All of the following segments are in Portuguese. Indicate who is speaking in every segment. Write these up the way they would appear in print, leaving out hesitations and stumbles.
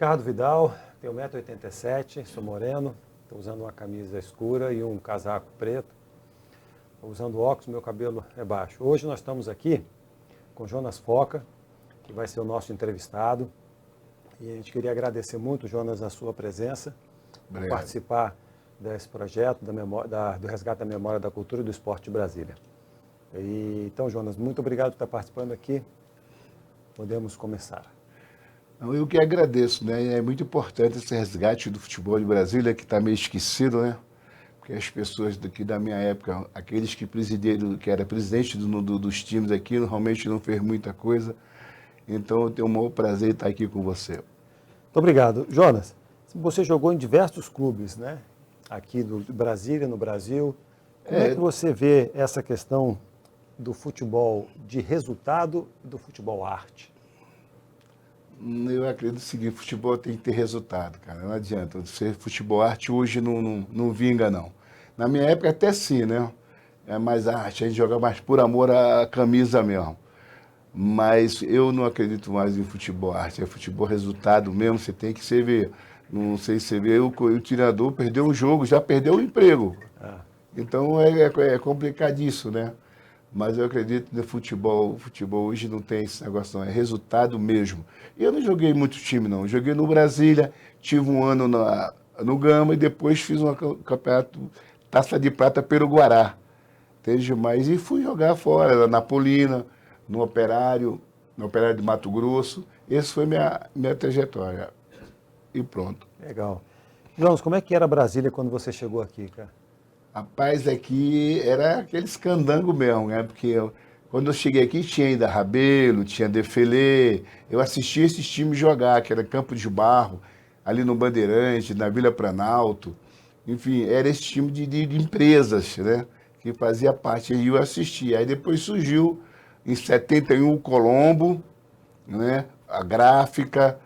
Speaker 1: Ricardo Vidal, tenho 1,87 m, sou moreno, estou usando uma camisa escura e um casaco preto. Estou usando óculos, meu cabelo é baixo. Hoje nós estamos aqui com Jonas Foca, que vai ser o nosso entrevistado. E a gente queria agradecer muito, Jonas, a sua presença, por participar desse projeto do resgate da memória da cultura e do esporte de Brasília. Então, Jonas, muito obrigado por estar participando aqui. Podemos começar.
Speaker 2: Eu que agradeço, né? É muito importante esse resgate do futebol de Brasília, que está meio esquecido, né? Porque as pessoas daqui da minha época, aqueles que presidiram, que era presidente dos times aqui, normalmente não fez muita coisa. Então, eu tenho o maior prazer em estar aqui com você.
Speaker 1: Muito obrigado. Jonas, você jogou em diversos clubes, né? Aqui do Brasília, no Brasil. Como é que você vê essa questão do futebol de resultado e do futebol arte?
Speaker 2: Eu acredito o seguinte, futebol tem que ter resultado, cara. Não adianta. Ser futebol arte hoje não vinga, não. Na minha época até sim, né? É mais arte, a gente joga mais por amor à camisa mesmo. Mas eu não acredito mais em futebol arte, é futebol resultado mesmo, você tem que se ver. Não sei se você vê, o treinador perdeu um jogo, já perdeu o emprego. Então é complicadíssimo, né? Mas eu acredito no futebol. O futebol hoje não tem esse negócio, não. É resultado mesmo. E eu não joguei muito time, não. Eu joguei no Brasília, tive um ano no Gama e depois fiz um campeonato Taça de Prata pelo Guará. Entende? Mas e fui jogar fora, na Napolina, no Operário de Mato Grosso. Essa foi minha trajetória. E pronto.
Speaker 1: Legal. Jonas, como é que era Brasília quando você chegou aqui, cara?
Speaker 2: Rapaz, aqui era aqueles candango mesmo, né? Porque quando eu cheguei aqui tinha ainda Rabelo, tinha Defele. Eu assistia esses times jogar, que era Campo de Barro, ali no Bandeirante, na Vila Planalto. Enfim, era esse time de empresas, né? Que fazia parte. E eu assistia. Aí depois surgiu, em 71, o Colombo, né? A Gráfica.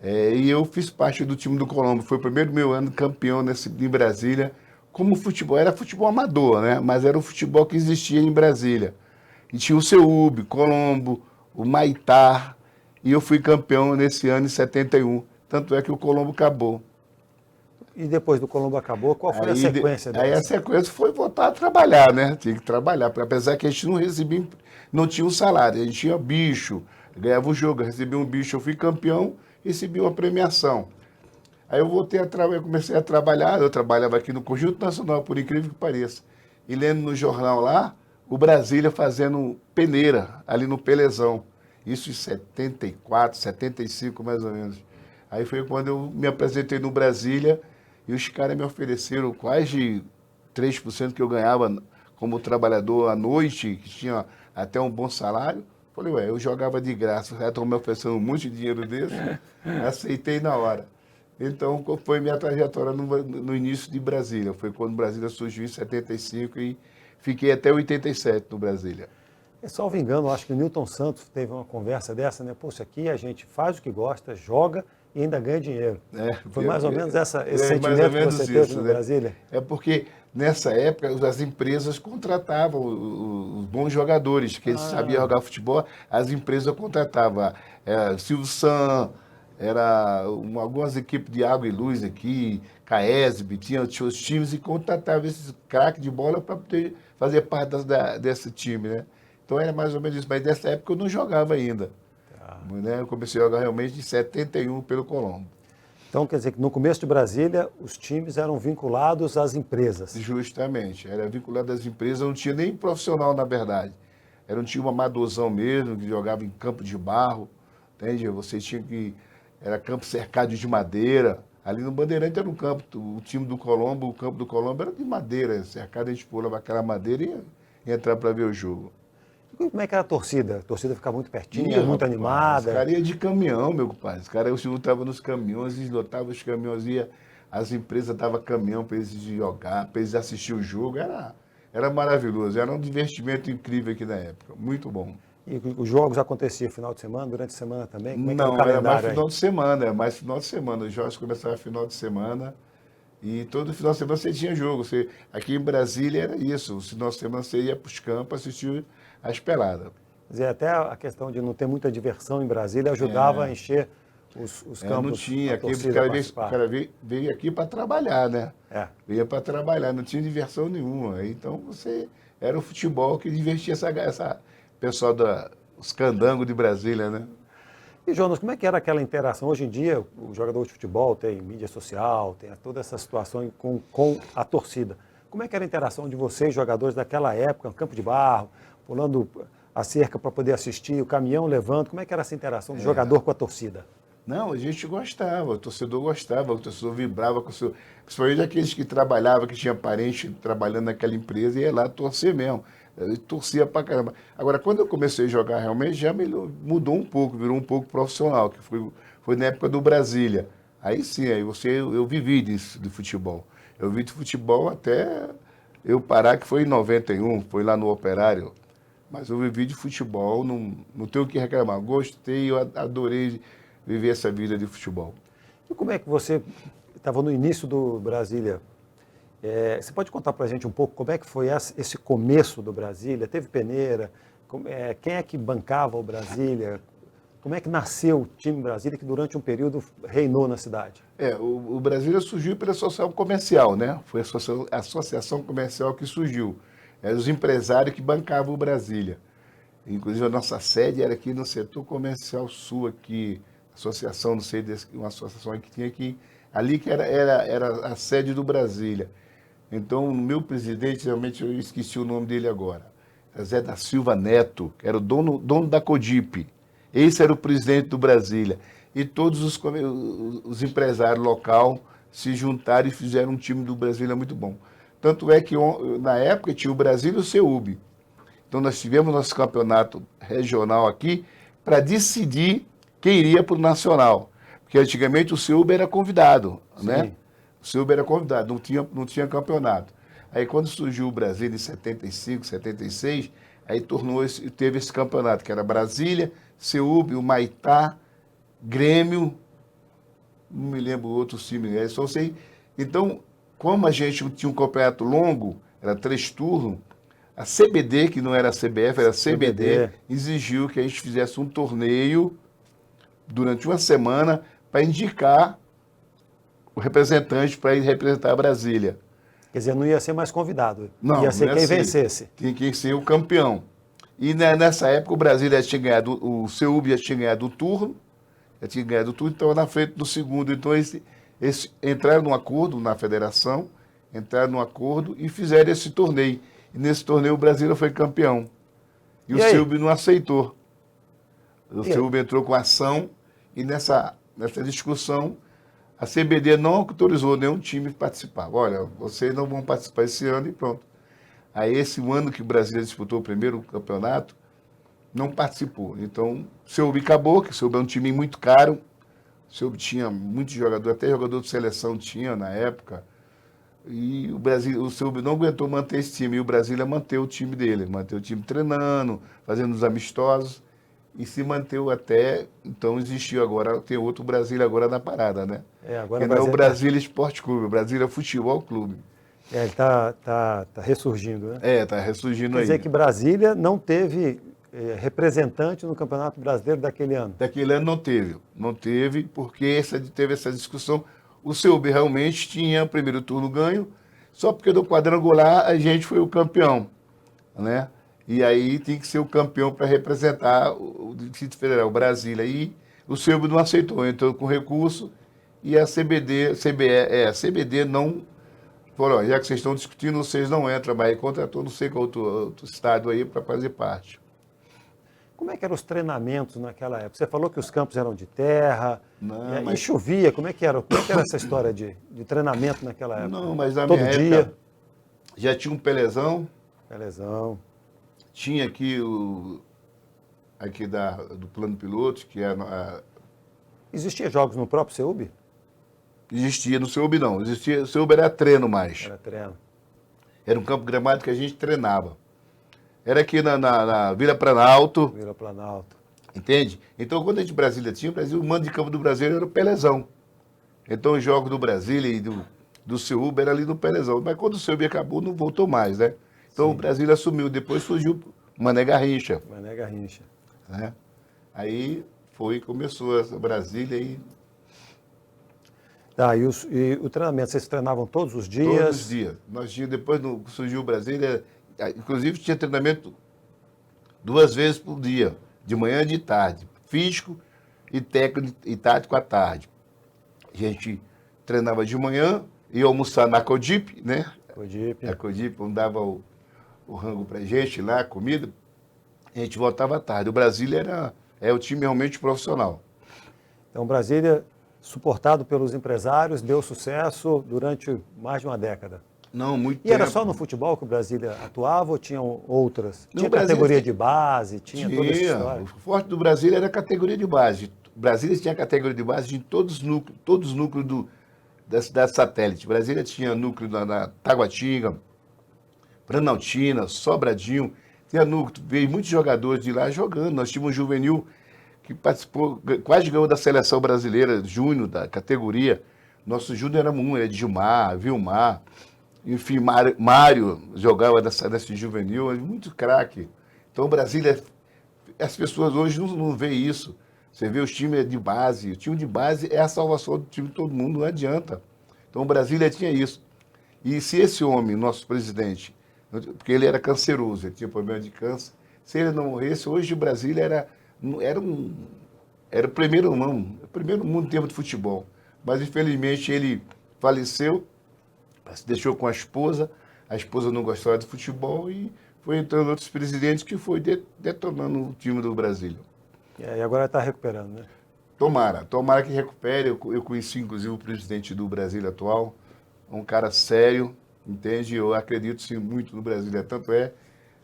Speaker 2: E eu fiz parte do time do Colombo. Foi o primeiro meu ano campeão em Brasília. Como futebol, era futebol amador, né? Mas era o futebol que existia em Brasília. E tinha o CEUB, Colombo, o Maitá, e eu fui campeão nesse ano, em 71. Tanto é que o Colombo acabou.
Speaker 1: E depois do Colombo acabou, qual foi a sequência dessa?
Speaker 2: Aí a sequência foi voltar a trabalhar, né? Tinha que trabalhar, apesar que a gente não recebia, não tinha um salário, a gente tinha bicho, ganhava o jogo, recebia um bicho, eu fui campeão, recebi uma premiação. Aí eu voltei eu comecei a trabalhar, eu trabalhava aqui no Conjunto Nacional, por incrível que pareça. E lendo no jornal lá, o Brasília fazendo peneira, ali no Pelezão. Isso em 74, 75 mais ou menos. Aí foi quando eu me apresentei no Brasília e os caras me ofereceram quase 3% que eu ganhava como trabalhador à noite, que tinha até um bom salário. Falei, eu jogava de graça, os caras estão me oferecendo um monte de dinheiro desse, aceitei na hora. Então, foi minha trajetória no início de Brasília. Foi quando Brasília surgiu em 75 e fiquei até 87 no Brasília.
Speaker 1: Salvo engano, acho que o Newton Santos teve uma conversa dessa, né? Poxa, aqui a gente faz o que gosta, joga e ainda ganha dinheiro. Foi mais ou menos esse sentimento que você teve no Brasília?
Speaker 2: É porque, nessa época, as empresas contratavam os bons jogadores, que eles sabiam jogar futebol, as empresas contratavam. Silvio Santos, algumas equipes de água e luz aqui, Caesb, tinha os times e contratava esses craques de bola para poder fazer parte desse time, né? Então era mais ou menos isso, mas nessa época eu não jogava ainda. Né? Eu comecei a jogar realmente em 71 pelo Colombo.
Speaker 1: Então quer dizer que no começo de Brasília os times eram vinculados às empresas.
Speaker 2: Justamente, era vinculado às empresas, não tinha nem profissional na verdade. Era um time amadorzão mesmo, que jogava em campo de barro, entende? Você tinha que... Era campo cercado de madeira. Ali no Bandeirante era um campo, o time do Colombo, o campo do Colombo era de madeira, cercado, a gente pulava aquela madeira e ia entrar para ver o jogo.
Speaker 1: E como é que era a torcida? A torcida ficava muito pertinho, muito animada?
Speaker 2: Os caras iam de caminhão, meu compadre. Os caras estavam nos caminhões, eles lotavam os caminhões, as empresas davam caminhão para eles jogar, para eles assistir o jogo. Era maravilhoso, era um divertimento incrível aqui na época, muito bom.
Speaker 1: E os jogos aconteciam final de semana, durante a semana também? Como é que
Speaker 2: Não,
Speaker 1: era o calendário
Speaker 2: era mais final de semana, mais final de semana. Os jogos começavam final de semana e todo final de semana você tinha jogo. Aqui em Brasília era isso, o final de semana você ia para os campos assistir as peladas.
Speaker 1: Quer dizer, até a questão de não ter muita diversão em Brasília ajudava a encher os
Speaker 2: Não
Speaker 1: campos,
Speaker 2: tinha.
Speaker 1: a
Speaker 2: Aqui,
Speaker 1: torcida
Speaker 2: o
Speaker 1: participar.
Speaker 2: cara veio aqui para trabalhar, né?
Speaker 1: É.
Speaker 2: Veio para trabalhar, não tinha diversão nenhuma. Então você era o futebol que divertia essa pessoal os candangos de Brasília, né?
Speaker 1: E, Jonas, como é que era aquela interação? Hoje em dia, o jogador de futebol tem mídia social, tem toda essa situação com a torcida. Como é que era a interação de vocês, jogadores daquela época, no campo de barro, pulando a cerca para poder assistir, o caminhão levando? Como é que era essa interação do jogador com a torcida?
Speaker 2: Não, a gente gostava, o torcedor gostava, o torcedor vibrava com o seu. Principalmente aqueles que trabalhavam, que tinha parente trabalhando naquela empresa, e ia lá torcer mesmo. Eu torcia pra caramba. Agora, quando eu comecei a jogar, realmente já mudou um pouco, virou um pouco profissional, que foi na época do Brasília. Aí sim, eu vivi disso, de futebol. Eu vi de futebol até eu parar, que foi em 91, foi lá no Operário. Mas eu vivi de futebol, não tenho o que reclamar. Gostei, eu adorei viver essa vida de futebol.
Speaker 1: E como é que você estava no início do Brasília? Você pode contar para a gente um pouco como é que foi esse começo do Brasília? Teve peneira? Quem é que bancava o Brasília? Como é que nasceu o time Brasília, que durante um período reinou na cidade?
Speaker 2: O Brasília surgiu pela associação comercial, né? Foi a associação comercial que surgiu. Eram os empresários que bancavam o Brasília. Inclusive, a nossa sede era aqui no setor comercial sul, aqui, associação, não sei, uma associação que tinha aqui, ali que era a sede do Brasília. Então, o meu presidente, realmente, eu esqueci o nome dele agora, Zé da Silva Neto, que era o dono da Codip. Esse era o presidente do Brasília. E todos os empresários local se juntaram e fizeram um time do Brasília muito bom. Tanto é que, na época, tinha o Brasília e o CEUB. Então, nós tivemos nosso campeonato regional aqui para decidir quem iria para o nacional. Porque antigamente o CEUB era convidado, né? O CEUB era convidado, não tinha campeonato. Aí quando surgiu o Brasília em 75, 76, aí teve esse campeonato, que era Brasília, CEUB, o Maitá, Grêmio, não me lembro outros times, só sei. Então, como a gente tinha um campeonato longo, era 3 turnos, a CBD, que não era a CBF, era a CBD, exigiu que a gente fizesse um torneio durante uma semana para indicar o representante para ir representar a Brasília.
Speaker 1: Quer dizer, não ia ser mais convidado,
Speaker 2: Não,
Speaker 1: ia ser
Speaker 2: não
Speaker 1: quem vencesse.
Speaker 2: Tinha que ser o campeão. E nessa época o Brasília já tinha ganhado, o CEUB já tinha ganhado o turno, então estava na frente do segundo. Então entraram num acordo na federação, entraram num acordo e fizeram esse torneio. E nesse torneio o Brasília foi campeão. E o CEUB não aceitou. O CEUB entrou com ação e nessa discussão a CBD não autorizou nenhum time participar. Olha, vocês não vão participar esse ano e pronto. Aí esse ano que o Brasília disputou o primeiro campeonato, não participou. Então, o CEUB acabou, que o CEUB é um time muito caro. O CEUB tinha muitos jogadores, até jogador de seleção tinha na época. E o CEUB não aguentou manter esse time. E o Brasília manteve o time dele. Manteve o time treinando, fazendo os amistosos. E se manteve até, então existiu agora, tem outro Brasília agora na parada, né?
Speaker 1: Agora
Speaker 2: que não é o Brasília Esporte Clube, o Brasília Futebol Clube.
Speaker 1: Ele está ressurgindo, né?
Speaker 2: Está ressurgindo
Speaker 1: aí.
Speaker 2: Quer
Speaker 1: dizer que Brasília não teve representante no Campeonato Brasileiro daquele ano.
Speaker 2: Daquele ano não teve, porque teve essa discussão. O CEUB realmente tinha o primeiro turno ganho, só porque do quadrangular a gente foi o campeão, né? E aí tem que ser o campeão para representar o Distrito Federal, o Brasília. E o CEUB não aceitou, entrou com recurso e a CBD não falou, já que vocês estão discutindo, vocês não entram, mas contratou não sei qual outro estado aí para fazer parte.
Speaker 1: Como é que eram os treinamentos naquela época? Você falou que os campos eram de terra,
Speaker 2: mas...
Speaker 1: e chovia. Como é que era essa história de treinamento naquela época?
Speaker 2: Não, mas na
Speaker 1: Todo
Speaker 2: minha
Speaker 1: dia.
Speaker 2: época já tinha um Pelezão. Tinha aqui do plano piloto, que é
Speaker 1: Existia jogos no próprio CEUB?
Speaker 2: Existia, no CEUB não. Existia, o CEUB era treino mais.
Speaker 1: Era treino.
Speaker 2: Era um campo gramado que a gente treinava. Era aqui na Vila Planalto.
Speaker 1: Vila Planalto.
Speaker 2: Entende? Então, quando a gente Brasília tinha, o mando de campo do Brasília era o Pelezão. Então, os jogos do Brasília e do CEUB era ali no Pelezão. Mas quando o CEUB acabou, não voltou mais, né? Então, o Brasília assumiu. Depois surgiu Mané Garrincha.
Speaker 1: Mané Garrincha.
Speaker 2: Né? Aí Começou essa Brasília e
Speaker 1: Tá, e o treinamento, vocês treinavam todos os dias?
Speaker 2: todos os dias. Nós tínhamos, depois surgiu o Brasília, inclusive tinha treinamento 2 vezes por dia, de manhã e de tarde, físico e técnico e tático à tarde. A gente treinava de manhã, ia almoçar na Codip, né?
Speaker 1: Codip.
Speaker 2: A Codip dava o rango pra gente lá, a comida, e a gente voltava à tarde. O Brasília é o time realmente profissional.
Speaker 1: Então, Brasília, suportado pelos empresários, deu sucesso durante mais de uma década.
Speaker 2: Não, muito
Speaker 1: E
Speaker 2: tempo.
Speaker 1: era só no futebol que o Brasília atuava ou tinham outras?
Speaker 2: No
Speaker 1: Tinha
Speaker 2: Brasília
Speaker 1: categoria
Speaker 2: tinha-
Speaker 1: de base, tinha toda essa história?
Speaker 2: O forte do Brasília era a categoria de base. Brasília tinha categoria de base de todos os núcleos da cidade satélite. Brasília tinha núcleo na Taguatinga, Planaltina, Sobradinho. Tinha núcleo, veio muitos jogadores de lá jogando. Nós tínhamos um juvenil que participou, quase ganhou da seleção brasileira, júnior, da categoria. Nosso júnior era era de Gilmar, Vilmar. Enfim, Mário jogava nesse juvenil, muito craque. Então, Brasília, as pessoas hoje não veem isso. Você vê os times de base, o time de base é a salvação do time de todo mundo, não adianta. Então, Brasília tinha isso. E se esse homem, nosso presidente, porque ele era canceroso, ele tinha problema de câncer, se ele não morresse, hoje o Brasília era o primeiro mundo em termos de futebol. Mas, infelizmente, ele faleceu, se deixou com a esposa não gostava de futebol e foi entrando outros presidentes que foi detonando o time do Brasília.
Speaker 1: E agora está recuperando, né?
Speaker 2: Tomara que recupere. Eu conheci, inclusive, o presidente do Brasília atual, um cara sério, entende? Eu acredito, sim, muito no Brasília. Tanto é,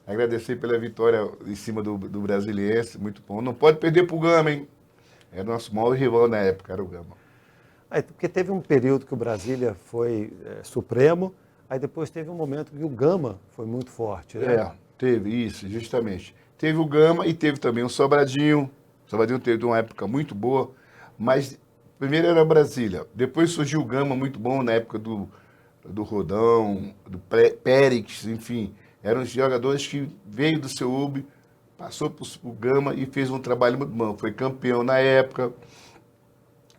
Speaker 2: agradecer pela vitória em cima do Brasiliense, muito bom. Não pode perder pro Gama, hein? Era o nosso maior rival na época, era o Gama.
Speaker 1: Porque teve um período que o Brasília foi supremo, aí depois teve um momento que o Gama foi muito forte, né?
Speaker 2: Teve isso, justamente. Teve o Gama e teve também o Sobradinho. O Sobradinho teve uma época muito boa, mas primeiro era Brasília. Depois surgiu o Gama, muito bom, na época do Rodão, do Périx, enfim. Eram os jogadores que veio do CEUB, passou para o Gama e fez um trabalho muito bom. Foi campeão na época.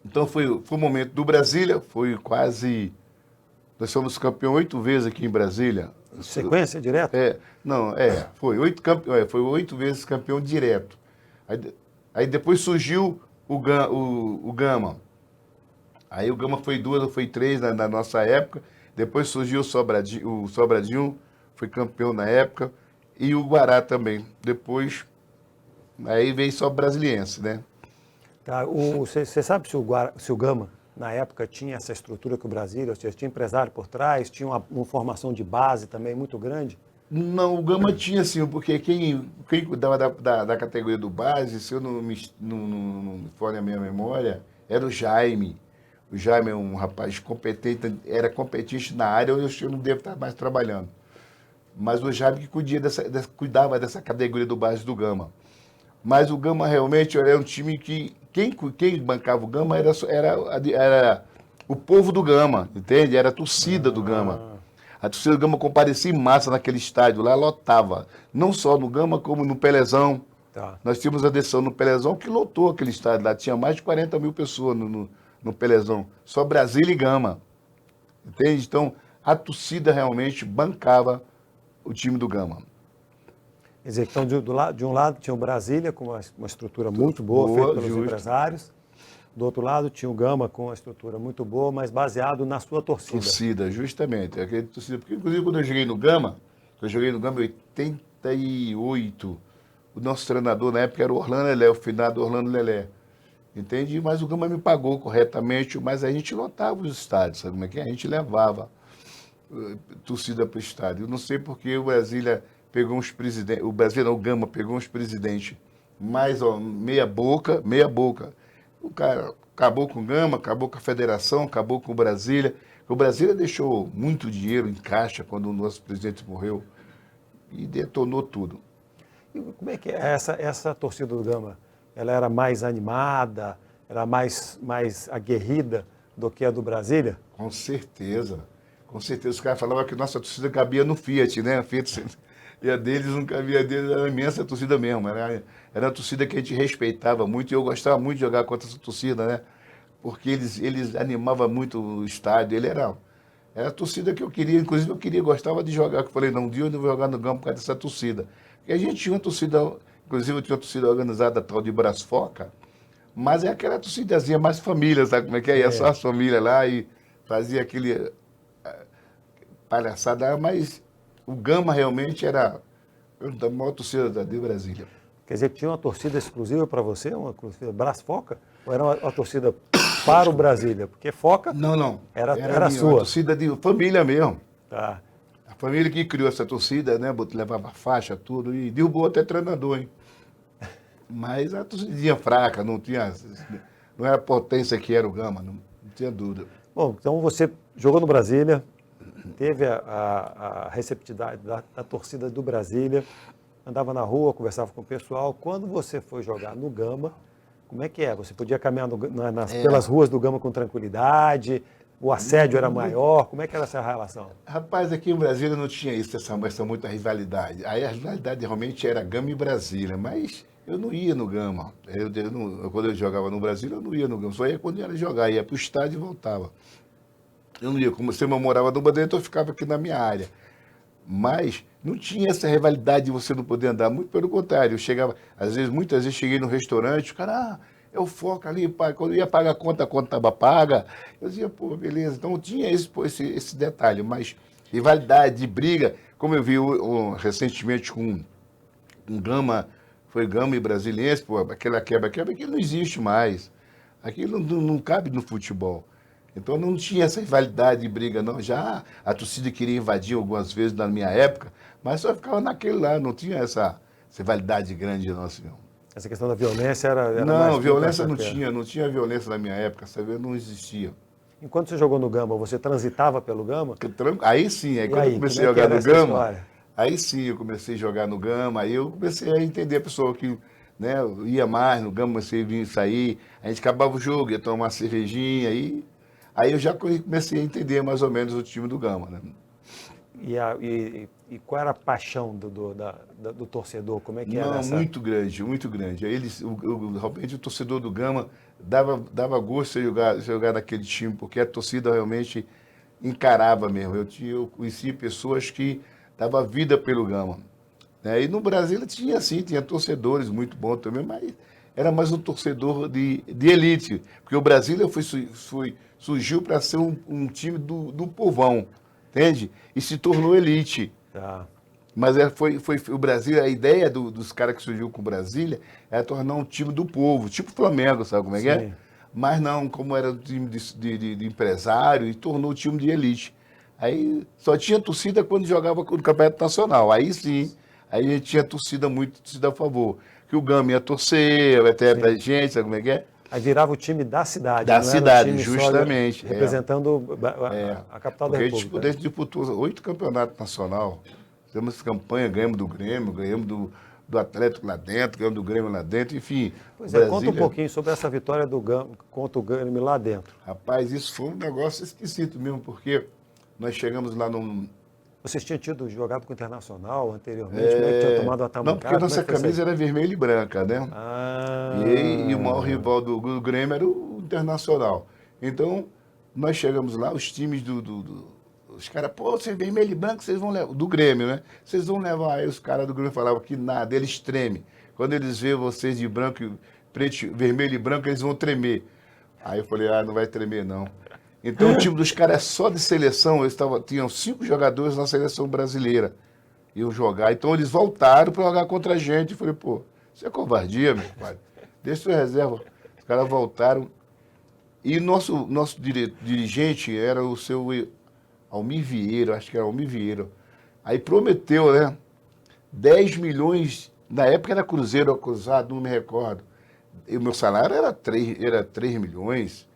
Speaker 2: Então foi o momento do Brasília, foi quase... Nós somos campeão 8 vezes aqui em Brasília.
Speaker 1: Sequência direta?
Speaker 2: Foi 8 vezes campeão direto. Aí depois surgiu o Gama. Aí o Gama foi 2 ou foi 3 na nossa época. Depois surgiu o Sobradinho, foi campeão na época. E o Guará também. Depois, aí veio só o Brasiliense, né?
Speaker 1: Tá, você sabe se o Gama, na época, tinha essa estrutura que o Brasília, ou seja, tinha empresário por trás, tinha uma formação de base também muito grande?
Speaker 2: Não, o Gama tinha sim, porque quem cuidava da categoria do base, se eu não me falha a minha memória, era o Jaime. O Jaime é um rapaz competente, era competente na área, eu não devo estar mais trabalhando. Mas o Jaime que cuidava dessa categoria do base do Gama. Mas o Gama realmente era um time que quem bancava o Gama era o povo do Gama, entende? Era a torcida do Gama. A torcida do Gama comparecia em massa naquele estádio lá, lotava. Não só no Gama, como no Pelezão.
Speaker 1: Tá.
Speaker 2: Nós tínhamos a adesão no Pelezão que lotou aquele estádio lá. Tinha mais de 40 mil pessoas no Pelezão. Só Brasília e Gama. Entende? Então, a torcida realmente bancava o time do Gama.
Speaker 1: Quer dizer, então, de um lado tinha o Brasília com uma estrutura muito boa, feita pelos empresários. Do outro lado tinha o Gama com uma estrutura muito boa, mas baseado na sua torcida.
Speaker 2: Torcida, justamente. Aquele torcida. Porque, inclusive, quando eu joguei no Gama em 88, o nosso treinador na época era o Orlando Lelé, o finado Orlando Lelé. Entende? Mas o Gama me pagou corretamente, mas a gente lotava os estádios, sabe como é que é? A gente levava torcida para o estádio. Eu não sei porque o Brasília pegou uns presidentes, o Gama pegou uns presidentes mais, meia boca. O cara acabou com o Gama, acabou com a federação, acabou com o Brasília. O Brasília deixou muito dinheiro em caixa quando o nosso presidente morreu e detonou tudo.
Speaker 1: E como é que é essa torcida do Gama? Ela era mais animada, era mais aguerrida do que a do Brasília?
Speaker 2: Com certeza. Com certeza. Os caras falavam que nossa torcida cabia no Fiat, né? E a deles nunca vi, a deles era uma imensa torcida mesmo. Era uma torcida que a gente respeitava muito e eu gostava muito de jogar contra essa torcida, né? Porque eles animavam muito o estádio. Era a torcida que eu queria, inclusive gostava de jogar, que eu falei, não, um dia eu não vou jogar no campo por causa dessa torcida. Porque a gente tinha uma torcida, inclusive eu tinha uma torcida organizada tal de Brasfoca, mas é aquela torcidazinha mais família, sabe como é que é? Ia só as famílias lá e fazia aquele palhaçada, mas o Gama realmente era a maior torcida de Brasília.
Speaker 1: Quer dizer, que tinha uma torcida exclusiva para você, uma torcida Brasfoca? Ou era uma torcida para o Brasília? Porque Foca
Speaker 2: Não.
Speaker 1: era
Speaker 2: minha,
Speaker 1: sua.
Speaker 2: uma torcida de família mesmo.
Speaker 1: Tá.
Speaker 2: A família que criou essa torcida, né? Levava faixa, tudo, e derrubou até treinador, hein? Mas a torcidinha fraca, não era a potência que era o Gama, não tinha dúvida.
Speaker 1: Bom, então você jogou no Brasília, teve a receptividade da torcida do Brasília, andava na rua, conversava com o pessoal. Quando você foi jogar no Gama, como é que é? Você podia caminhar pelas ruas do Gama com tranquilidade? O assédio era maior? Como é que era essa relação?
Speaker 2: Rapaz, aqui em Brasília não tinha essa muita rivalidade. Aí a rivalidade realmente era Gama e Brasília, mas eu não ia no Gama. Quando eu jogava no Brasília, eu não ia no Gama. Só ia quando ia jogar, ia para o estádio e voltava. Eu não ia, como você morava no Bandeirante, eu ficava aqui na minha área. Mas não tinha essa rivalidade de você não poder andar, muito pelo contrário. Eu chegava, muitas vezes cheguei no restaurante, o cara, é o Foca ali, pai. Quando eu ia pagar a conta estava paga. Eu dizia, pô, beleza. Então tinha esse detalhe, mas rivalidade, de briga, como eu vi recentemente com um Gama, foi Gama e Brasiliense, pô, aquela quebra-quebra, aquilo não existe mais. Aquilo não cabe no futebol. Então não tinha essa rivalidade de briga, não. Já a torcida queria invadir algumas vezes na minha época, mas só ficava naquele lá, não tinha essa rivalidade grande, não, senhor.
Speaker 1: Essa questão da violência era
Speaker 2: não,
Speaker 1: mais
Speaker 2: violência não tinha violência na minha época, sabe? Não existia.
Speaker 1: Enquanto você jogou no Gama, você transitava pelo Gama?
Speaker 2: Aí sim, quando eu comecei a jogar no Gama, aí sim eu comecei a jogar no Gama, aí eu comecei a entender a pessoa que, né, ia mais no Gama, comecei a vir sair, a gente acabava o jogo, ia tomar uma cervejinha, aí eu já comecei a entender mais ou menos o time do Gama, né?
Speaker 1: E qual era a paixão do torcedor? Como é que era essa?
Speaker 2: Muito grande, muito grande. Realmente o torcedor do Gama dava gosto de jogar naquele time, porque a torcida realmente encarava mesmo. Eu conheci pessoas que davam vida pelo Gama, né? E no Brasil tinha torcedores muito bons também, mas era mais um torcedor de elite, porque o Brasília surgiu para ser um time do povão, entende? E se tornou elite.
Speaker 1: Tá.
Speaker 2: Mas foi o Brasil, a ideia dos caras que surgiu com o Brasília era tornar um time do povo, tipo o Flamengo, sabe como é que é? Mas não, como era um time de empresário, e tornou um time de elite. Aí só tinha torcida quando jogava no Campeonato Nacional. Aí sim, aí a gente tinha torcida a favor. Que o Gama ia torcer, até pra gente, sabe como é que é?
Speaker 1: Aí virava o time da cidade.
Speaker 2: Da cidade, justamente.
Speaker 1: Representando a capital da República.
Speaker 2: Porque a gente disputou 8 campeonatos nacionais. Fizemos campanha, ganhamos do Grêmio, ganhamos do Atlético lá dentro, ganhamos do Grêmio lá dentro, enfim.
Speaker 1: Pois é, conta um pouquinho sobre essa vitória do Gama contra o Grêmio lá dentro.
Speaker 2: Rapaz, isso foi um negócio esquisito mesmo, porque nós chegamos lá num...
Speaker 1: Vocês tinham jogado com o Internacional anteriormente, né? Tinham tomado a tabucada?
Speaker 2: Não, porque a nossa camisa era vermelha e branca, né? E o maior rival do Grêmio era o Internacional. Então, nós chegamos lá, os times os caras, pô, vocês vermelho e branco, vocês vão levar... Do Grêmio, né? Vocês vão levar... Aí os caras do Grêmio falavam que nada, eles tremem. Quando eles veem vocês de branco, preto, vermelho e branco, eles vão tremer. Aí eu falei, não vai tremer, não. Então o time dos caras é só de seleção, tinham 5 jogadores na seleção brasileira. Iam jogar, então eles voltaram para jogar contra a gente. Eu falei, pô, isso é covardia, meu pai. Deixa sua reserva. Os caras voltaram. E nosso dirigente era o seu Almir Vieira, acho que era Almir Vieira. Aí prometeu, né? 10 milhões, na época era Cruzeiro acusado, não me recordo. E o meu salário era 3 milhões.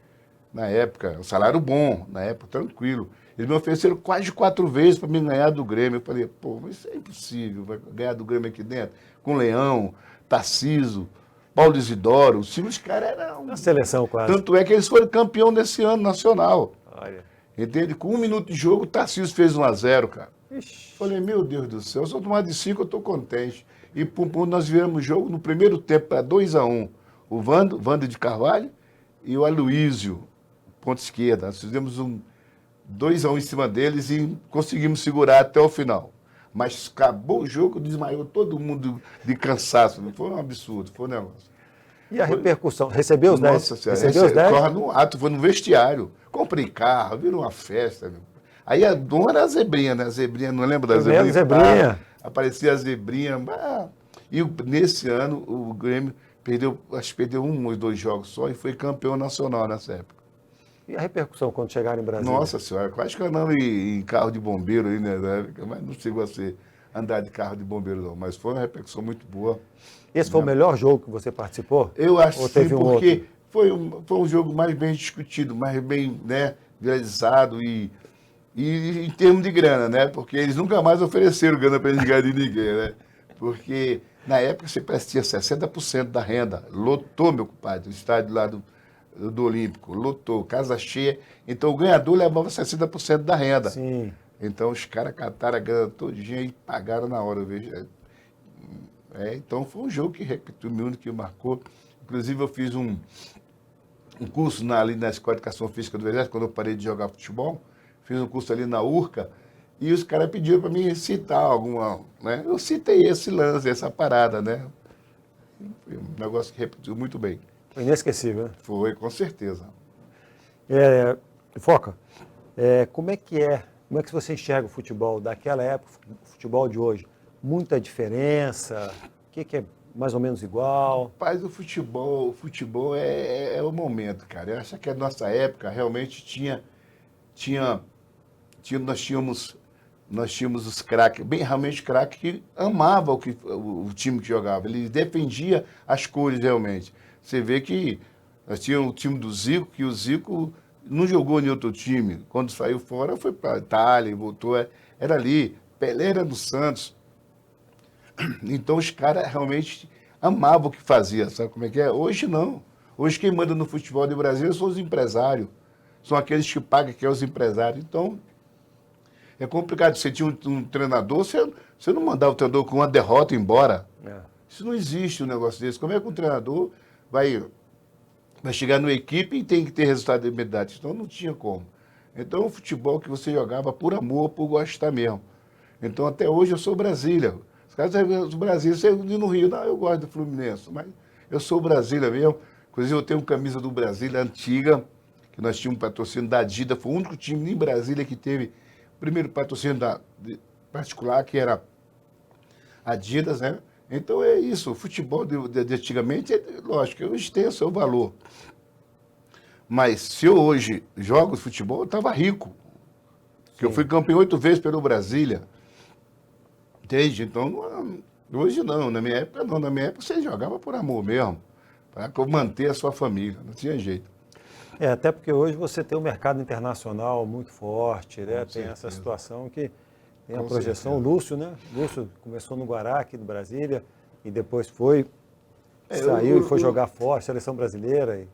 Speaker 2: Na época, um salário bom, na época, tranquilo. Eles me ofereceram quase 4 vezes para me ganhar do Grêmio. Eu falei, pô, mas isso é impossível, vai ganhar do Grêmio aqui dentro, com Leão, Tarciso, Paulo Isidoro. Os times, caras eram...
Speaker 1: Uma seleção quase.
Speaker 2: Tanto é que eles foram campeão nesse ano nacional.
Speaker 1: Olha.
Speaker 2: Entende? Com 1 minuto de jogo, o Tarciso fez 1-0, cara.
Speaker 1: Ixi.
Speaker 2: Falei, meu Deus do céu, se eu tomar de 5, eu estou contente. E nós viramos o jogo no primeiro tempo para 2-1. O Vando de Carvalho e o Aloísio, ponta esquerda. Nós fizemos 2-1 em cima deles e conseguimos segurar até o final. Mas acabou o jogo, desmaiou todo mundo de cansaço. Não foi um absurdo, foi um negócio.
Speaker 1: E a repercussão? Recebeu os 10?
Speaker 2: Nossa Senhora,
Speaker 1: Recebeu os 10?
Speaker 2: corre no ato, foi no vestiário. Comprei carro, virou uma festa. Meu. Aí a dona era a zebrinha, né? A zebrinha, não lembra da
Speaker 1: Primeiro
Speaker 2: zebrinha?
Speaker 1: zebrinha.
Speaker 2: Aparecia a zebrinha. E nesse ano o Grêmio perdeu, acho que perdeu 1 ou 2 jogos só e foi campeão nacional nessa época.
Speaker 1: E a repercussão quando chegaram em Brasília?
Speaker 2: Nossa Senhora, quase que eu andava em carro de bombeiro aí, né? Mas não chegou a ser andar de carro de bombeiro, não. Mas foi uma repercussão muito boa.
Speaker 1: Esse foi o melhor jogo que você participou?
Speaker 2: Eu acho
Speaker 1: Ou
Speaker 2: que
Speaker 1: teve
Speaker 2: sim,
Speaker 1: um
Speaker 2: porque
Speaker 1: outro?
Speaker 2: foi um jogo mais bem discutido, mais bem, né, viralizado e em termos de grana, né? Porque eles nunca mais ofereceram grana para ninguém de ninguém, né? Porque na época você tinha 60% da renda. Lotou, meu compadre, o estádio lá do Olímpico, lotou, casa cheia. Então o ganhador levava 60% da renda.
Speaker 1: Sim.
Speaker 2: Então os caras cataram a grana todinha e pagaram na hora, eu vejo. Então foi um jogo que repetiu, me que marcou. Inclusive eu fiz um curso ali na Escola de Educação Física do Exército, quando eu parei de jogar futebol. Fiz um curso ali na URCA e os caras pediram para mim citar alguma, né? Eu citei esse lance, essa parada, né? Foi um negócio que repetiu muito bem.
Speaker 1: Foi inesquecível, né?
Speaker 2: Foi, com certeza.
Speaker 1: Foca, como é que você enxerga o futebol daquela época, o futebol de hoje? Muita diferença? O que é mais ou menos igual?
Speaker 2: Rapaz, o futebol é o momento, cara. Eu acho que a nossa época realmente nós tínhamos os craques, bem realmente craques, que amavam o time que jogava. Ele defendia as cores realmente. Você vê que nós tínhamos o time do Zico, que o Zico não jogou em outro time. Quando saiu fora, foi para a Itália, voltou, era ali. Pelé era do Santos. Então os caras realmente amavam o que fazia, sabe como é que é? Hoje não. Hoje quem manda no futebol do Brasil são os empresários. São aqueles que pagam, que é os empresários. Então, é complicado. Você tinha um treinador, você não mandava o treinador com uma derrota embora. Isso não existe um negócio desse. Como é que um treinador vai chegar numa equipe e tem que ter resultado de imediato? Então não tinha como. Então o futebol que você jogava por amor, por gostar mesmo. Então até hoje eu sou Brasília. Os caras do Brasil, você no Rio, não, eu gosto do Fluminense, mas eu sou Brasília mesmo. Inclusive eu tenho camisa do Brasília antiga, que nós tínhamos um patrocínio da Adidas, foi o único time em Brasília que teve o primeiro patrocínio particular, que era Adidas, né? Então é isso, o futebol de antigamente, lógico, hoje tem o seu valor. Mas se eu hoje jogo futebol, eu estava rico. Porque eu fui campeão 8 vezes pelo Brasília. Entende? Então, hoje não, na minha época não. Na minha época você jogava por amor mesmo, para manter a sua família, não tinha jeito.
Speaker 1: Até porque hoje você tem um mercado internacional muito forte, né? Tem essa situação que tem a projeção. O Lúcio, né? O Lúcio começou no Guará, aqui do Brasília, e depois saiu e foi jogar fora, seleção brasileira.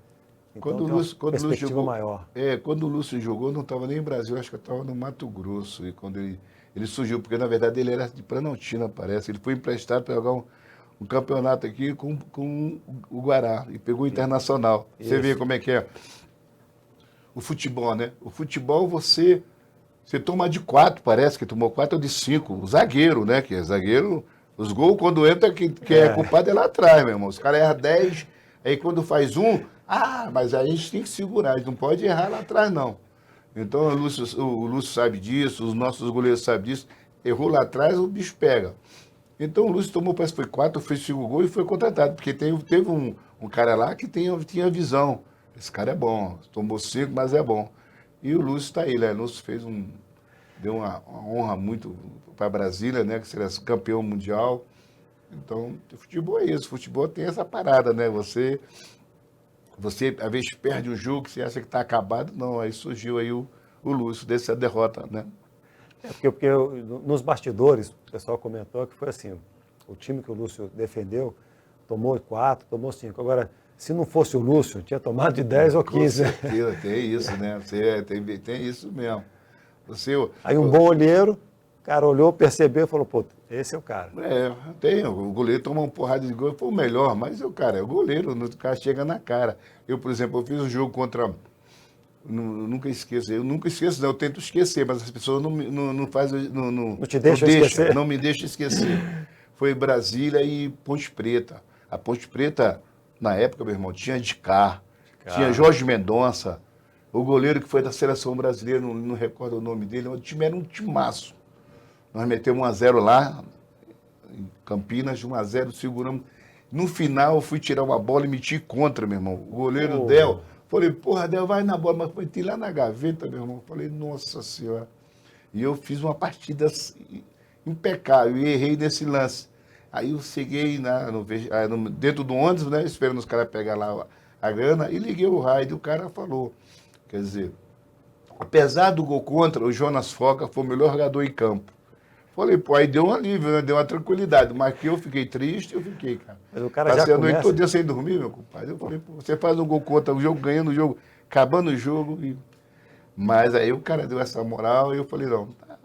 Speaker 1: Então tem uma perspectiva
Speaker 2: jogou,
Speaker 1: maior.
Speaker 2: Quando o Lúcio jogou, não estava nem em Brasil, acho que estava no Mato Grosso. E quando ele surgiu, porque na verdade ele era de Planaltina, parece. Ele foi emprestado para jogar um campeonato aqui com o Guará e pegou o Internacional. Você vê como é que é o futebol, né? O futebol você toma de 4, parece que tomou 4 ou de 5. O zagueiro, né? Que é zagueiro, os gols quando entra, quem é culpado é lá atrás, meu irmão. Os caras erram 10, aí quando faz mas aí a gente tem que segurar, a gente não pode errar lá atrás, não. Então o Lúcio sabe disso, os nossos goleiros sabem disso. Errou lá atrás, o bicho pega. Então o Lúcio tomou, parece que foi 4, fez 5 gols e foi contratado, porque teve um cara lá que tinha visão. Esse cara é bom, tomou 5, mas é bom. E o Lúcio está aí, né? O Lúcio deu uma honra muito para Brasília, né? Que seria campeão mundial. Então, o futebol é isso. O futebol tem essa parada, né? Você às vezes perde um jogo que você acha que está acabado. Não, aí surgiu aí o Lúcio dessa derrota, né?
Speaker 1: Porque nos bastidores, o pessoal comentou que foi assim, o time que o Lúcio defendeu tomou 4, tomou 5. Agora, se não fosse o Lúcio, tinha tomado de 10 ou 15.
Speaker 2: Com certeza, tem isso, né? Tem isso mesmo.
Speaker 1: Aí um bom olheiro cara olhou, percebeu e falou, pô, esse é o cara.
Speaker 2: Tem, o goleiro toma uma porrada de gol, foi o melhor, mas o cara é o goleiro, o cara chega na cara. Eu, por exemplo, eu fiz um jogo contra. Nunca esqueço, eu nunca esqueço, não, eu tento esquecer, mas as pessoas não fazem,
Speaker 1: Não te deixam esquecer?
Speaker 2: não me deixam esquecer. Foi Brasília e Ponte Preta. A Ponte Preta, na época, meu irmão, tinha Edgar, tinha Jorge Mendonça, o goleiro que foi da seleção brasileira, não recordo o nome dele, o time era um timaço. Nós metemos 1-0 lá, em Campinas, 1-0, seguramos. No final, eu fui tirar uma bola e meti contra, meu irmão. O goleiro Del. Falei, porra, Del, vai na bola. Mas meti lá na gaveta, meu irmão. Falei, nossa senhora. E eu fiz uma partida impecável e errei nesse lance. Aí eu cheguei dentro do ônibus, né, esperando os caras pegar lá a grana, e liguei o rádio e o cara falou. Quer dizer, apesar do gol contra, o Jonas Foca foi o melhor jogador em campo. Falei, pô, aí deu um alívio, né? Deu uma tranquilidade. Mas que eu fiquei triste, eu fiquei, cara.
Speaker 1: Mas o cara
Speaker 2: Passei
Speaker 1: já
Speaker 2: a noite
Speaker 1: começa...
Speaker 2: todo dia sem dormir, meu compadre. Eu falei, pô, você faz um gol contra o jogo, ganhando o jogo, acabando o jogo. Mas aí o cara deu essa moral e eu falei, não, tá,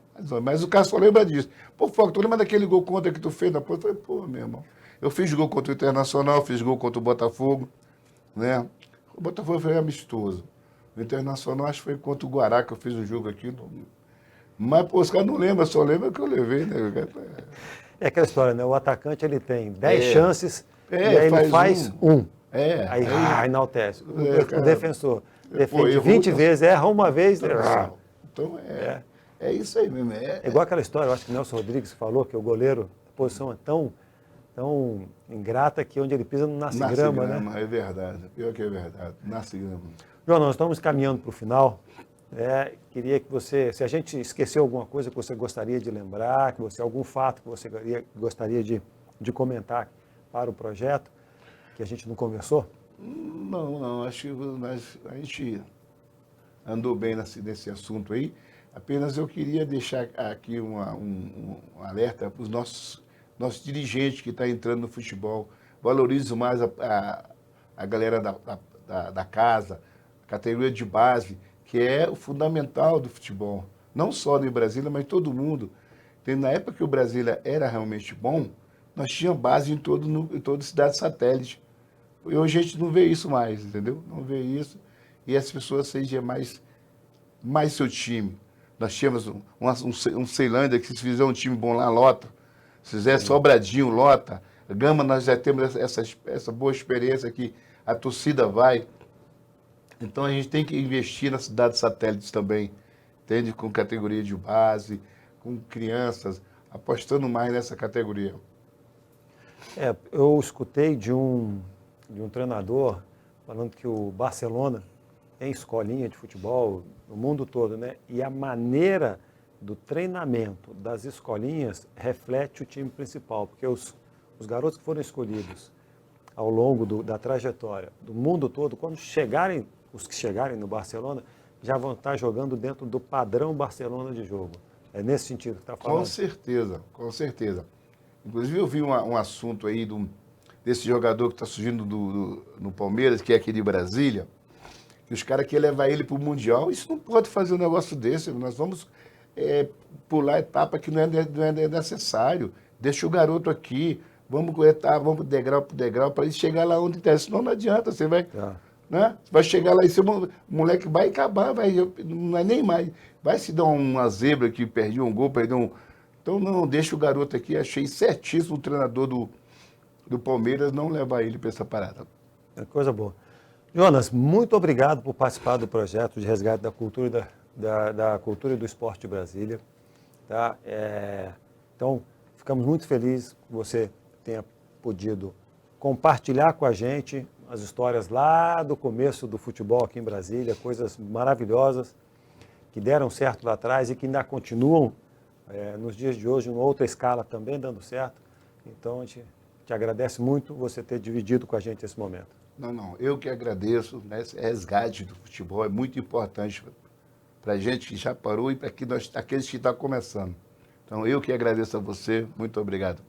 Speaker 2: mas o cara só lembra disso. Pô, Foco, tu lembra daquele gol contra que tu fez na ponta? Eu falei, pô, meu irmão, eu fiz gol contra o Internacional, fiz gol contra o Botafogo, né? O Botafogo foi amistoso. O Internacional acho que foi contra o Guará que eu fiz um jogo aqui. Mas, pô, os caras não lembram, só lembram que eu levei, né?
Speaker 1: É aquela história, né? O atacante, ele tem 10 chances e aí ele faz um. Aí enaltece. O defensor defende 20 vezes, erra uma vez...
Speaker 2: Então, é isso aí mesmo.
Speaker 1: É igual aquela história, eu acho que o Nelson Rodrigues falou, que o goleiro, a posição é tão ingrata que onde ele pisa não nasce grama, né?
Speaker 2: É verdade, pior que é verdade, nasce grama.
Speaker 1: João, nós estamos caminhando para o final. Queria que você, se a gente esqueceu alguma coisa que você gostaria de lembrar, algum fato que você gostaria de comentar para o projeto, que a gente não conversou?
Speaker 2: Não, acho que a gente andou bem nesse assunto aí. Apenas eu queria deixar aqui um alerta para os nossos dirigentes que estão entrando no futebol. Valorize mais a galera da casa, a categoria de base, que é o fundamental do futebol. Não só no Brasília, mas em todo mundo. Na época que o Brasília era realmente bom, nós tínhamos base em toda cidade satélite. E hoje a gente não vê isso mais, entendeu? Não vê isso. E as pessoas sejam mais seu time. Nós tínhamos um Ceilândia que se fizer um time bom lá, lota. Se fizer Sobradinho, lota. Gama, nós já temos essa boa experiência que a torcida vai. Então a gente tem que investir nas cidades satélites também, entende? Com categoria de base, com crianças, apostando mais nessa categoria.
Speaker 1: Eu escutei de um treinador falando que o Barcelona tem escolinha de futebol no mundo todo, né? E a maneira do treinamento das escolinhas reflete o time principal, porque os garotos que foram escolhidos ao longo da trajetória do mundo todo, quando os que chegarem no Barcelona, já vão estar jogando dentro do padrão Barcelona de jogo. É nesse sentido que está falando?
Speaker 2: Com certeza. Inclusive eu vi um assunto aí desse jogador que está surgindo no Palmeiras, que é aqui de Brasília, que os caras querem levar ele para o Mundial. Isso não pode fazer um negócio desse. Nós vamos pular etapa que não é necessário. Deixa o garoto aqui, vamos degrau por degrau para ele chegar lá onde está. Senão não adianta, você vai... Né? Você vai chegar lá e o moleque vai acabar, não é nem mais. Vai se dar uma zebra que perdeu um gol, perdeu um... Então não, deixa o garoto aqui. Achei certíssimo o treinador do Palmeiras não levar ele para essa parada.
Speaker 1: É coisa boa. Jonas, muito obrigado por participar do projeto de resgate da cultura da cultura e do esporte de Brasília. Tá? Então, ficamos muito felizes que você tenha podido compartilhar com a gente as histórias lá do começo do futebol aqui em Brasília, coisas maravilhosas que deram certo lá atrás e que ainda continuam nos dias de hoje, em outra escala também dando certo. Então, a gente te agradece muito você ter dividido com a gente esse momento.
Speaker 2: Não, eu que agradeço, né? Esse resgate do futebol é muito importante para a gente que já parou e para aqueles que estão começando. Então, eu que agradeço a você, muito obrigado.